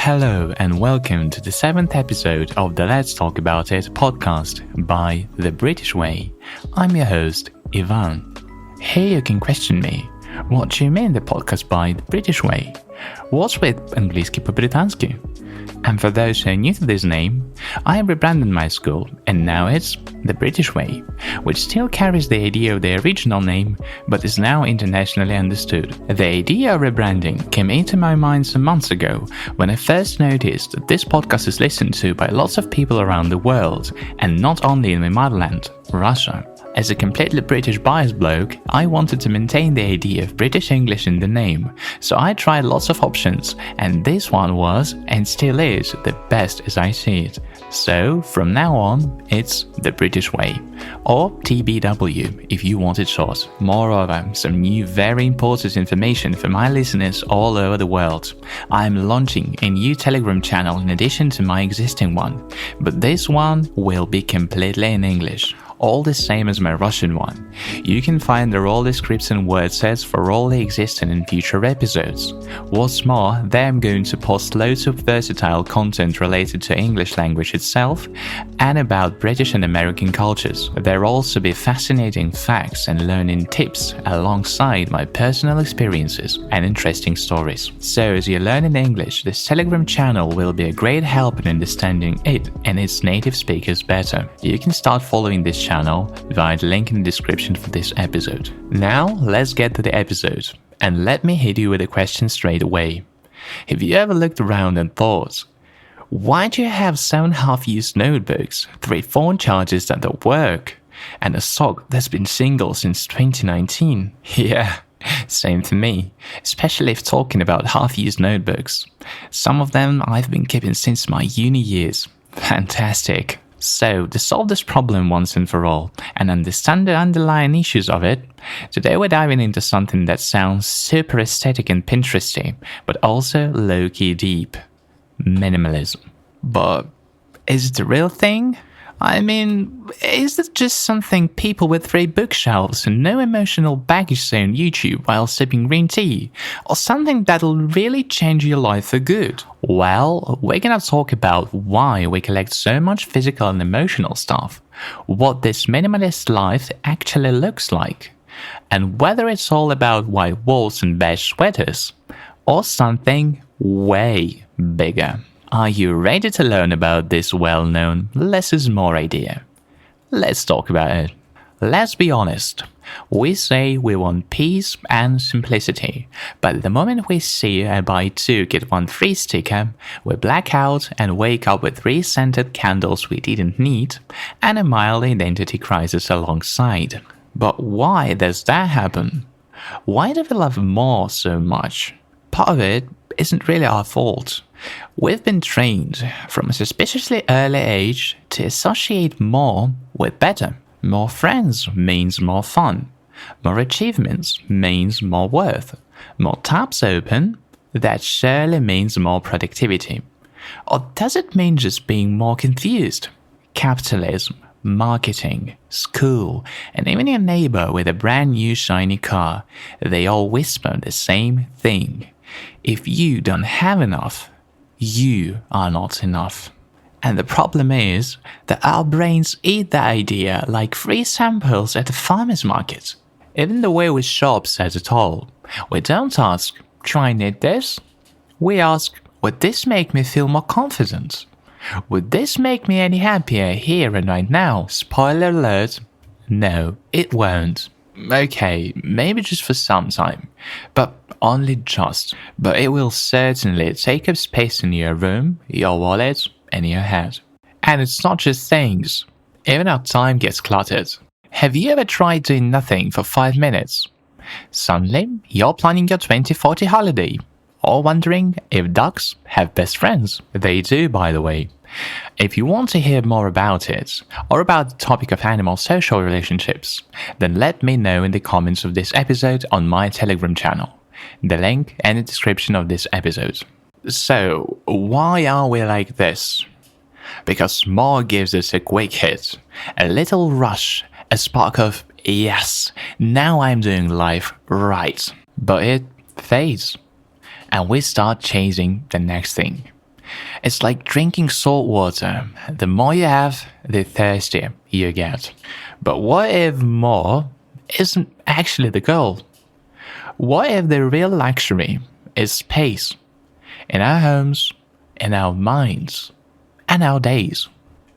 Hello and welcome to the 7th episode of the Let's Talk About It podcast by The British Way. I'm your host, Ivan. Here you can question me. What do you mean the podcast by The British Way? What's with по-Британски, по-Британски? And for those who are new to this name, I rebranded my school and now it's The British Way, which still carries the idea of the original name but is now internationally understood. The idea of rebranding came into my mind some months ago when I first noticed that this podcast is listened to by lots of people around the world and not only in my motherland, Russia. As a completely British biased bloke, I wanted to maintain the idea of British English in the name, so I tried lots of options, and this one was, and still is, the best as I see it. So, from now on, it's The British Way, or TBW if you want it short. Moreover, some new very important information for my listeners all over the world. I'm launching a new Telegram channel in addition to my existing one, but this one will be completely in English. All the same as my Russian one. You can find the role description and word sets for all the existing and future episodes. What's more, there I'm going to post loads of versatile content related to English language itself and about British and American cultures. There'll also be fascinating facts and learning tips alongside my personal experiences and interesting stories. So as you're learning English, this Telegram channel will be a great help in understanding it and its native speakers better. You can start following this channel via the link in the description for this episode. Now, let's get to the episode, and let me hit you with a question straight away. Have you ever looked around and thought, why do you have 7 half-used notebooks, 3 phone chargers that don't work, and a sock that's been single since 2019? Yeah, same to me, especially if talking about half-used notebooks. Some of them I've been keeping since my uni years. Fantastic. So, to solve this problem once and for all, and understand the underlying issues of it, today we're diving into something that sounds super aesthetic and Pinteresty, but also low-key deep. Minimalism. But is it the real thing? I mean, is it just something people with 3 bookshelves and no emotional baggage say on YouTube while sipping green tea? Or something that'll really change your life for good? Well, we're gonna talk about why we collect so much physical and emotional stuff, what this minimalist life actually looks like, and whether it's all about white walls and beige sweaters, or something way bigger. Are you ready to learn about this well-known less is more idea? Let's talk about it. Let's be honest. We say we want peace and simplicity, but the moment we see a buy 2 get 1 free sticker, we black out and wake up with 3 scented candles we didn't need and a mild identity crisis alongside. But why does that happen? Why do we love more so much? Part of it isn't really our fault. We've been trained from a suspiciously early age to associate more with better. More friends means more fun. More achievements means more worth. More tabs open, that surely means more productivity. Or does it mean just being more confused? Capitalism, marketing, school, and even your neighbor with a brand new shiny car, they all whisper the same thing. If you don't have enough, you are not enough. And the problem is that our brains eat that idea like free samples at the farmer's market. Even the way we shop says it all. We don't ask, "Do I need this?" We ask, "Would this make me feel more confident? Would this make me any happier here and right now?" Spoiler alert, no, it won't. Okay, maybe just for some time, but only just. But it will certainly take up space in your room, your wallet, and your head. And it's not just things. Even our time gets cluttered. Have you ever tried doing nothing for 5 minutes? Suddenly, you're planning your 2040 holiday, or wondering if ducks have best friends. They do, by the way. If you want to hear more about it, or about the topic of animal social relationships, then let me know in the comments of this episode on my Telegram channel. The link in the description of this episode. So, why are we like this? Because more gives us a quick hit, a little rush, a spark of, yes, now I'm doing life right. But it fades, and we start chasing the next thing. It's like drinking salt water. The more you have, the thirstier you get. But what if more isn't actually the goal? What if the real luxury is space in our homes, in our minds, and our days?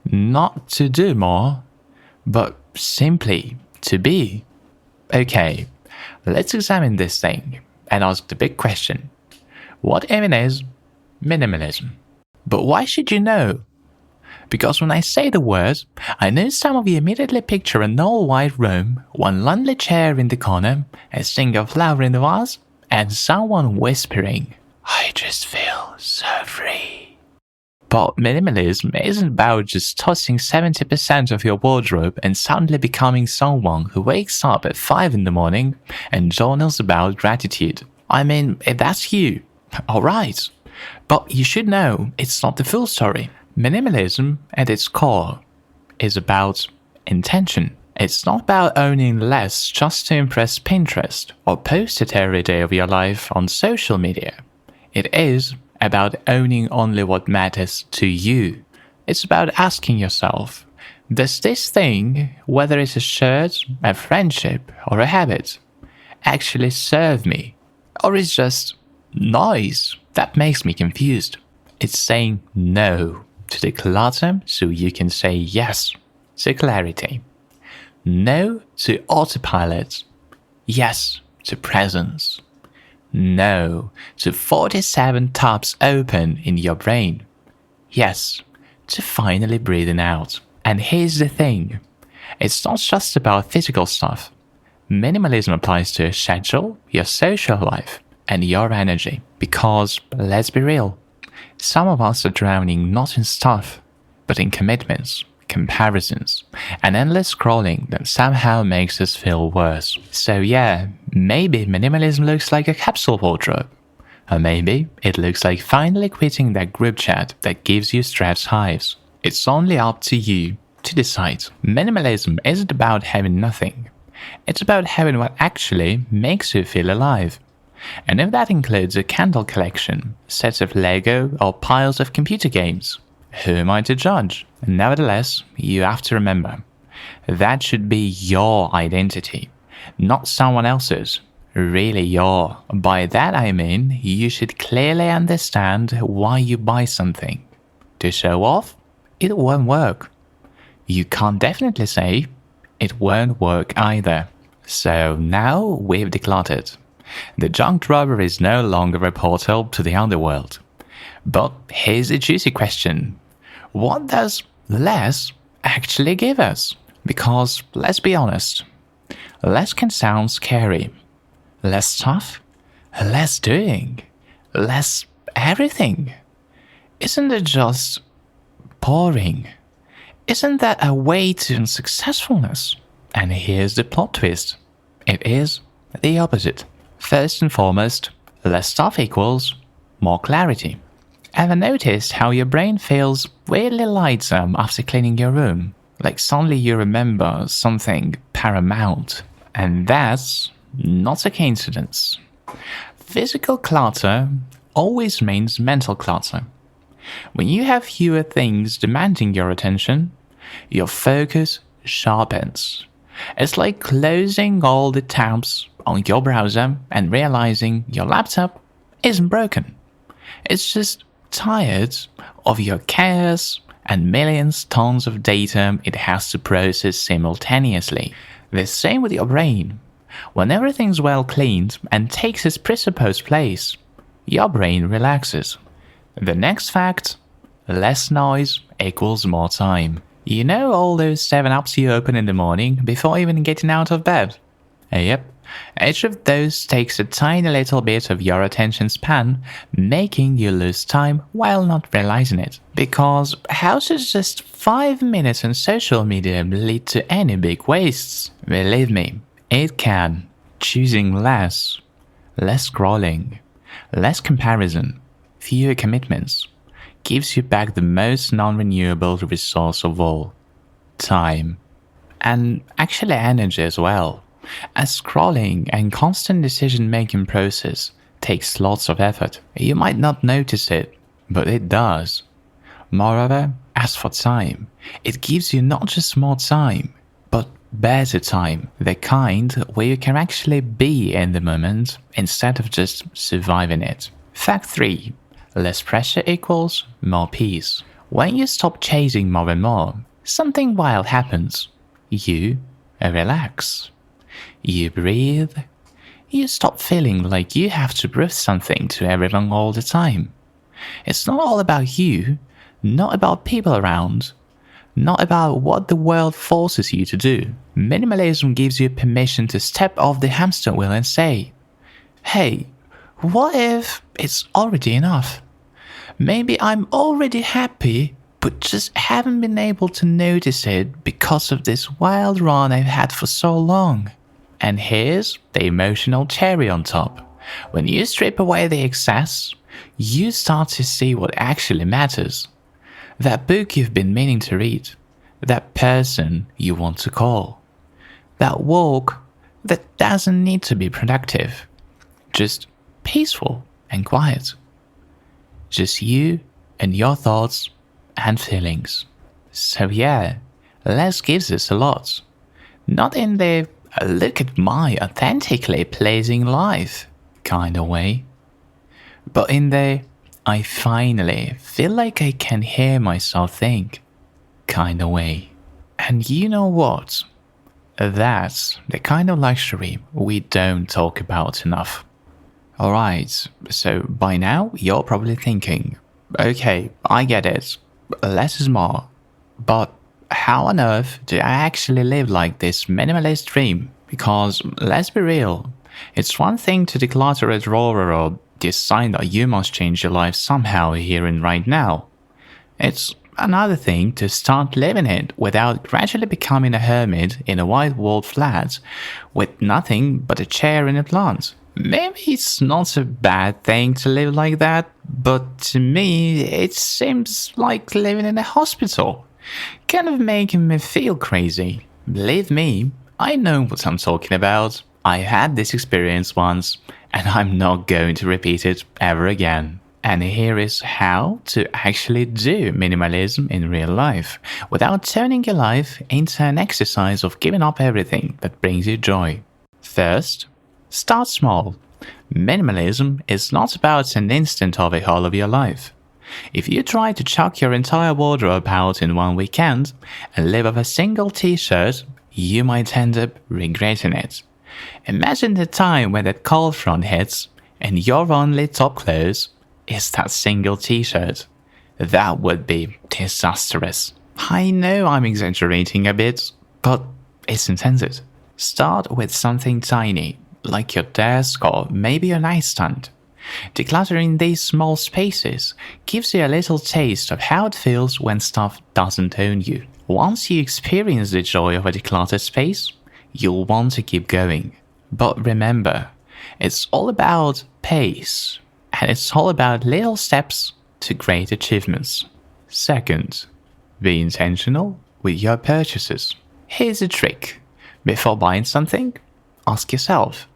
Not to do more, but simply to be. Okay, let's examine this thing and ask the big question. What even is minimalism? But why should you know? Because when I say the word, I know some of you immediately picture an all-white room, one lonely chair in the corner, a single flower in the vase, and someone whispering, "I just feel so free." But minimalism isn't about just tossing 70% of your wardrobe and suddenly becoming someone who wakes up at 5 in the morning and journals about gratitude. I mean, if that's you, alright. But you should know it's not the full story. Minimalism, at its core, is about intention. It's not about owning less just to impress Pinterest or post it every day of your life on social media. It is about owning only what matters to you. It's about asking yourself, does this thing, whether it's a shirt, a friendship, or a habit, actually serve me? Or is just noise that makes me confused? It's saying no to the clutter so you can say yes to clarity. No to autopilot. Yes to presence. No to 47 tabs open in your brain. Yes to finally breathing out. And here's the thing. It's not just about physical stuff. Minimalism applies to your schedule, your social life, and your energy. Because, let's be real, some of us are drowning not in stuff, but in commitments, comparisons, and endless scrolling that somehow makes us feel worse. So yeah, maybe minimalism looks like a capsule wardrobe. Or maybe it looks like finally quitting that group chat that gives you stress hives. It's only up to you to decide. Minimalism isn't about having nothing. It's about having what actually makes you feel alive. And if that includes a candle collection, sets of Lego, or piles of computer games, who am I to judge? Nevertheless, you have to remember, that should be your identity, not someone else's. Really your. By that I mean, you should clearly understand why you buy something. To show off? It won't work. You can't definitely say, it won't work either. So now we've decluttered. The junk drawer is no longer a portal to the underworld. But here's a juicy question. What does less actually give us? Because, let's be honest, less can sound scary. Less stuff? Less doing? Less everything? Isn't it just boring? Isn't that a way to unsuccessfulness? And here's the plot twist. It is the opposite. First and foremost, less stuff equals more clarity. Ever noticed how your brain feels weirdly lighter after cleaning your room? Like suddenly you remember something paramount. And that's not a coincidence. Physical clutter always means mental clutter. When you have fewer things demanding your attention, your focus sharpens. It's like closing all the tabs on your browser and realizing your laptop isn't broken. It's just tired of your chaos and millions tons of data it has to process simultaneously. The same with your brain. When everything's well cleaned and takes its presupposed place, your brain relaxes. The next fact, less noise equals more time. You know all those 7-Ups you open in the morning before even getting out of bed? Yep. Each of those takes a tiny little bit of your attention span, making you lose time while not realizing it. Because how should just 5 minutes on social media lead to any big wastes? Believe me, it can. Choosing less scrolling, less comparison, fewer commitments, gives you back the most non-renewable resource of all, time. And actually energy as well. A scrolling and constant decision-making process takes lots of effort. You might not notice it, but it does. Moreover, as for time, it gives you not just more time, but better time, the kind where you can actually be in the moment instead of just surviving it. Fact 3. Less pressure equals more peace. When you stop chasing more and more, something wild happens. You relax. You breathe. You stop feeling like you have to prove something to everyone all the time. It's not all about you, not about people around, not about what the world forces you to do. Minimalism gives you permission to step off the hamster wheel and say, hey, what if it's already enough? Maybe I'm already happy, but just haven't been able to notice it because of this wild run I've had for so long. And here's the emotional cherry on top. When you strip away the excess, you start to see what actually matters. That book you've been meaning to read, that person you want to call, that walk that doesn't need to be productive, just peaceful and quiet. Just you and your thoughts and feelings. So yeah, less gives us a lot. Not in the look at my authentically pleasing life kind of way, but in the I finally feel like I can hear myself think kind of way. And you know what? That's the kind of luxury we don't talk about enough. Alright, so by now you're probably thinking, okay, I get it, less is more, but how on earth do I actually live like this minimalist dream? Because let's be real, it's one thing to declutter a drawer or decide that you must change your life somehow here and right now. It's another thing to start living it without gradually becoming a hermit in a white-walled flat with nothing but a chair and a plant. Maybe it's not a bad thing to live like that, but to me it seems like living in a hospital, kind of making me feel crazy. Believe me, I know what I'm talking about. I had this experience once, and I'm not going to repeat it ever again. And here is how to actually do minimalism in real life, without turning your life into an exercise of giving up everything that brings you joy. First, start small. Minimalism is not about an instant overhaul of your life. If you try to chuck your entire wardrobe out in one weekend and live off a single t-shirt, you might end up regretting it. Imagine the time when that cold front hits and your only top clothes is that single t-shirt. That would be disastrous. I know I'm exaggerating a bit, but it's intended. Start with something tiny, like your desk or maybe your nightstand. Decluttering these small spaces gives you a little taste of how it feels when stuff doesn't own you. Once you experience the joy of a decluttered space, you'll want to keep going. But remember, it's all about pace, and it's all about little steps to great achievements. Second, be intentional with your purchases. Here's a trick. Before buying something, ask yourself,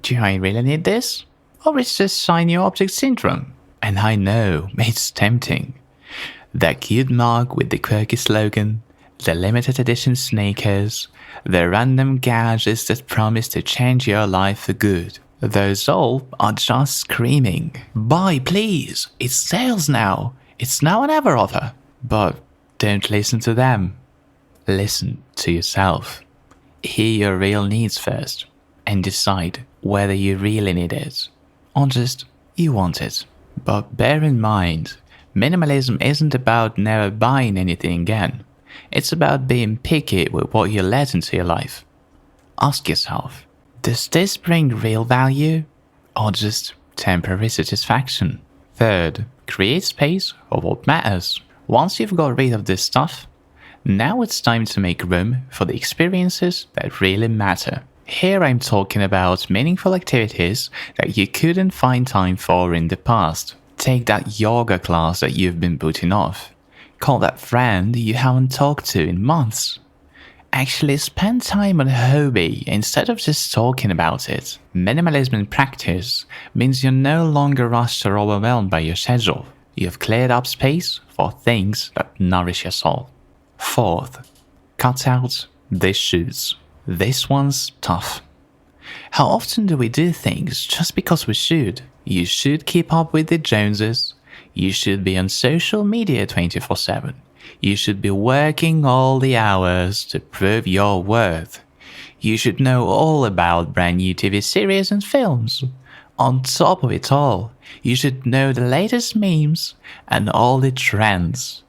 do I really need this? Or is this shiny object syndrome? And I know, it's tempting. That cute mug with the quirky slogan, the limited edition sneakers, the random gadgets that promise to change your life for good. Those all are just screaming, buy please, it's sales now, it's now or never offer. But don't listen to them. Listen to yourself. Hear your real needs first and decide whether you really need it or just you want it. But bear in mind, minimalism isn't about never buying anything again. It's about being picky with what you let into your life. Ask yourself, does this bring real value or just temporary satisfaction? Third, create space for what matters. Once you've got rid of this stuff, now it's time to make room for the experiences that really matter. Here I'm talking about meaningful activities that you couldn't find time for in the past. Take that yoga class that you've been putting off. Call that friend you haven't talked to in months. Actually spend time on a hobby instead of just talking about it. Minimalism in practice means you're no longer rushed or overwhelmed by your schedule. You've cleared up space for things that nourish your soul. Fourth, cut out these shoes. This one's tough. How often do we do things just because we should? You should keep up with the Joneses. You should be on social media 24/7. You should be working all the hours to prove your worth. You should know all about brand new TV series and films. On top of it all, you should know the latest memes and all the trends.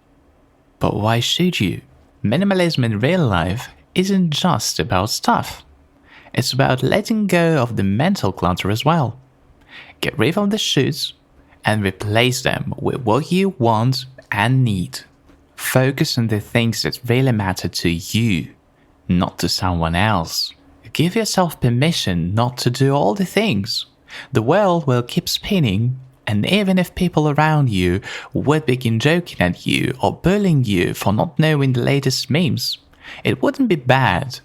But why should you? Minimalism in real life isn't just about stuff. It's about letting go of the mental clutter as well. Get rid of the shoes and replace them with what you want and need. Focus on the things that really matter to you, not to someone else. Give yourself permission not to do all the things. The world will keep spinning, and even if people around you would begin joking at you or bullying you for not knowing the latest memes, it wouldn't be bad,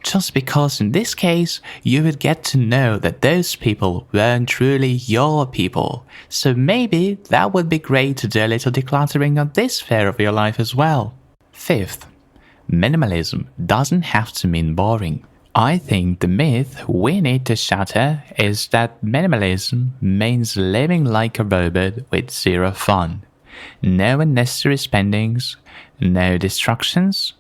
just because in this case you would get to know that those people weren't truly your people. So maybe that would be great to do a little decluttering on this sphere of your life as well. Fifth, minimalism doesn't have to mean boring. I think the myth we need to shatter is that minimalism means living like a robot with zero fun. No unnecessary spendings, no distractions,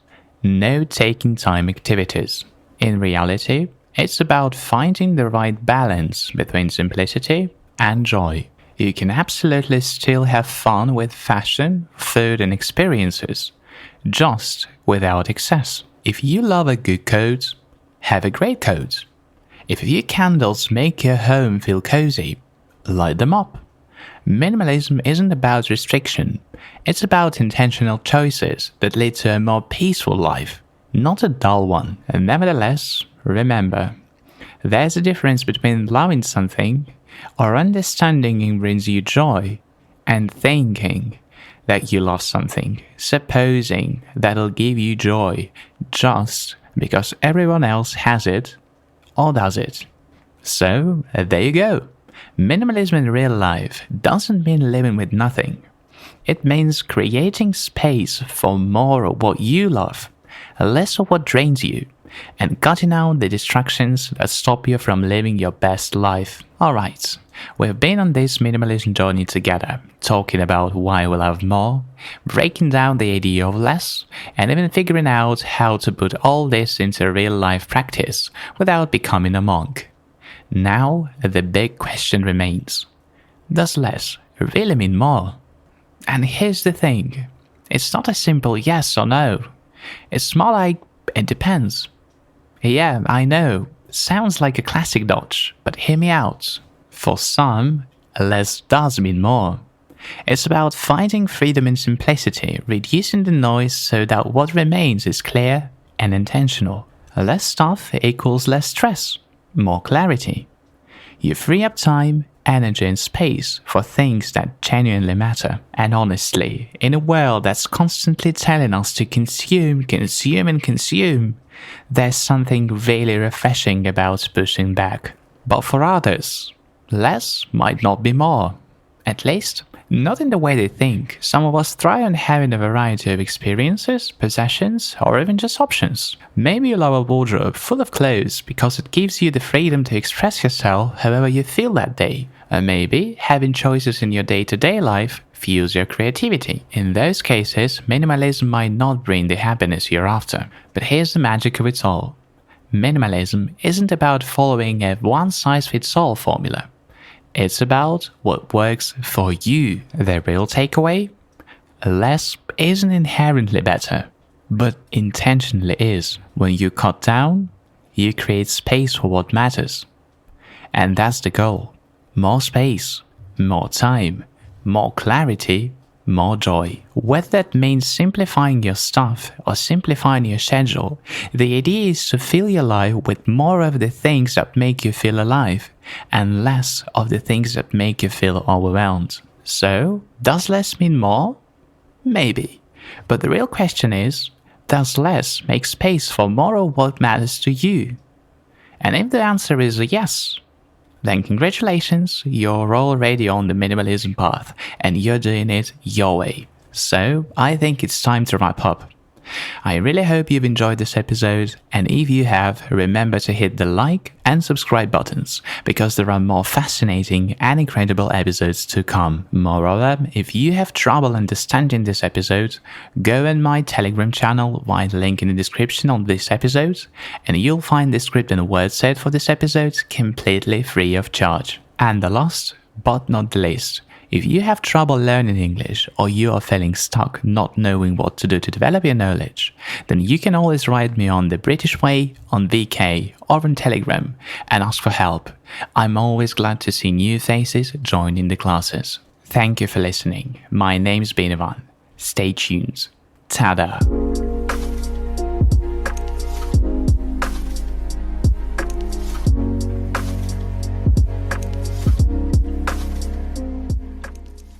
no taking time activities. In reality, it's about finding the right balance between simplicity and joy. You can absolutely still have fun with fashion, food and experiences, just without excess. If you love a good coat, have a great coat. If a few candles make your home feel cozy, light them up. Minimalism isn't about restriction. It's about intentional choices that lead to a more peaceful life, not a dull one. And nevertheless, remember, there's a difference between loving something or understanding it brings you joy and thinking that you love something, supposing that'll give you joy just because everyone else has it or does it. So, there you go. Minimalism in real life doesn't mean living with nothing. It means creating space for more of what you love, less of what drains you, and cutting out the distractions that stop you from living your best life. Alright, we've been on this minimalism journey together, talking about why we love more, breaking down the idea of less, and even figuring out how to put all this into real life practice without becoming a monk. Now, the big question remains. Does less really mean more? And here's the thing. It's not a simple yes or no. It's more like, it depends. Yeah, I know. Sounds like a classic dodge, but hear me out. For some, less does mean more. It's about finding freedom in simplicity, reducing the noise so that what remains is clear and intentional. Less stuff equals less stress, more clarity. You free up time, energy and space for things that genuinely matter. And honestly, in a world that's constantly telling us to consume, there's something really refreshing about pushing back. But for others, less might not be more. At least, not in the way they think. Some of us thrive on having a variety of experiences, possessions, or even just options. Maybe you love a wardrobe full of clothes because it gives you the freedom to express yourself however you feel that day. Or maybe having choices in your day-to-day life fuels your creativity. In those cases, minimalism might not bring the happiness you're after. But here's the magic of it all. Minimalism isn't about following a one-size-fits-all formula. It's about what works for you. The real takeaway? Less isn't inherently better, but intentionally is. When you cut down, you create space for what matters. And that's the goal. More space, more time, more clarity, more joy. Whether that means simplifying your stuff or simplifying your schedule, the idea is to fill your life with more of the things that make you feel alive and less of the things that make you feel overwhelmed. So, does less mean more? Maybe. But the real question is, does less make space for more of what matters to you? And if the answer is a yes, then congratulations, you're already on the minimalism path and you're doing it your way. So I think it's time to wrap up. I really hope you've enjoyed this episode, and if you have, remember to hit the like and subscribe buttons, because there are more fascinating and incredible episodes to come. Moreover, if you have trouble understanding this episode, go on my Telegram channel via the link in the description of this episode, and you'll find the script and word set for this episode completely free of charge. And the last, but not the least, if you have trouble learning English or you are feeling stuck not knowing what to do to develop your knowledge, then you can always write me on The British Way, on VK or on Telegram and ask for help. I'm always glad to see new faces joining the classes. Thank you for listening. My name's been Ivan. Stay tuned. Ta-da!